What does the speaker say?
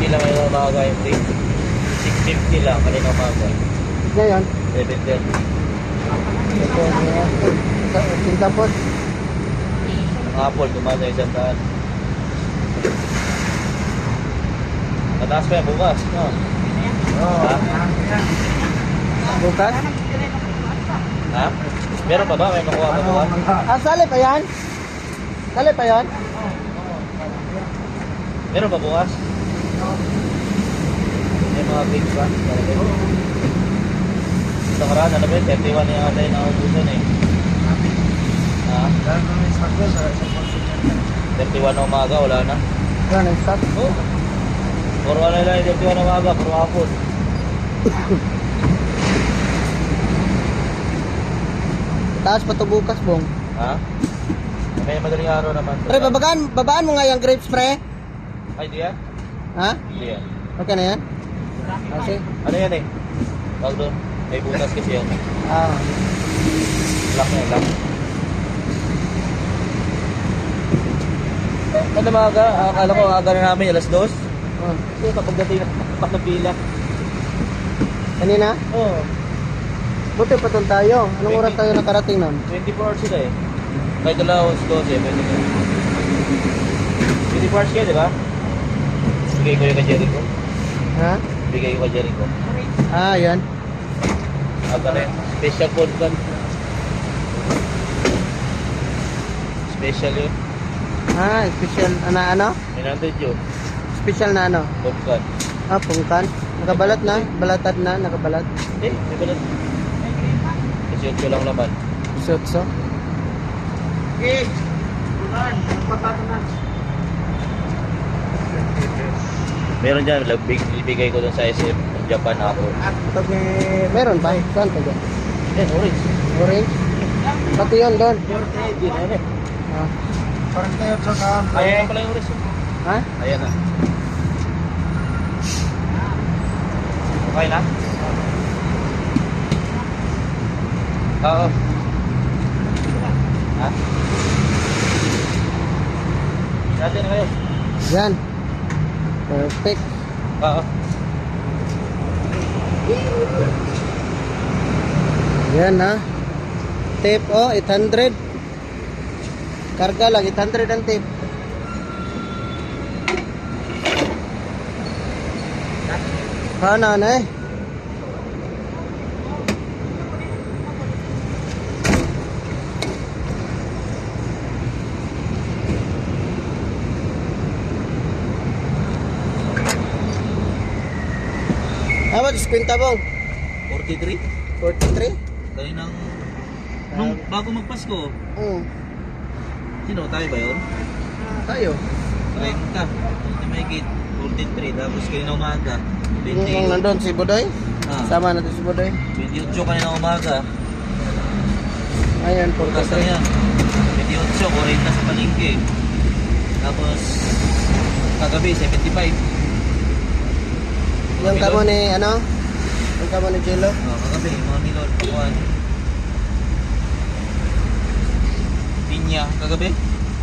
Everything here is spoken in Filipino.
650 lang yung umaga yung rate. 650 lang kanina umaga. Ngayon, 730. tinta po. Ang apple, tumasa isang daan. Mataas pa yan bukas, no? Ha? Bukas. Ha? Meron pa ba? May makuha pa bukas? Ah, sali pa yan? Sali pa yan? Meron pa bukas? May mga grapes pa? Ito karaan, ano ba yun? 31 yung atay na ubusan eh. Ha? 31 na umaga, wala na. Yan, stop. Oh. Puro ano lang yung 31 na umaga, puro hapon. Taas pa to bukas, Bong. Ha? May madaling araw naman. Pre, babaan mo nga yung grapes, pre. Ay, di yan? Ha? Di yan. Okay na yan? Kasi? Ano yan eh? Tawag doon. May butas kasi yan. Ah. Lock na yan, lock. Ano mga akala ko aga na namin, alas 2. Oh. Kasi kapagdating na pila. Kanina? Oo. Buti pa doon tayo. Anong oras tayo nakarating nun? 24 hours sila eh. Kahit alas 12, pwede na. 24 hours kayo, di ba? Bigay ko yung kay Jericho. Ha? Bigay ko kay Jericho. Ah, yan. Aga na yun. Special food kan. Special yun. Ah, special na ano? 900 yun. Special na ano? Food kan. Ah, pungkan. Nakabalat na? Balatad na? Nakabalat? Eh, di ba lang? Kasi ko lang naman. Sotso? Okay. Pagpapato na. Meron dyan, ibigay ko dun sa SM Japan ako. Pag meron pa? Saan pa dyan? Eh, orange. Orange? Pati yun doon. Di na yun eh. Ah. Parang tayo sa kaan. Ayan na pala yung orange. Ha? Ayan na. Okay na? Oo. Ha? Natin na kayo. Yan. Perfect. Oo. Yan ha. Tape oh, 800. Karga lang, 800 ang tape. Hana na eh. Apa diskwenta bang? 43? 43? Kaninang... Nung bago magpasko, sino? Tayo ba yun? Tayo. 30. Hindi may gate. 43. Tapos kanina umaga. Yung nandun si Budoy? Ah. Sama natin si Budoy. 28 kanina umaga. Ayan, Pagkas na 43. yan. 28, 40 sa palengke. Tapos, kagabi, 75. Yung kamo ni, ano? Yung kamo ni Jello? Kagabi, mga milon, pakuan. Pinya, kagabi?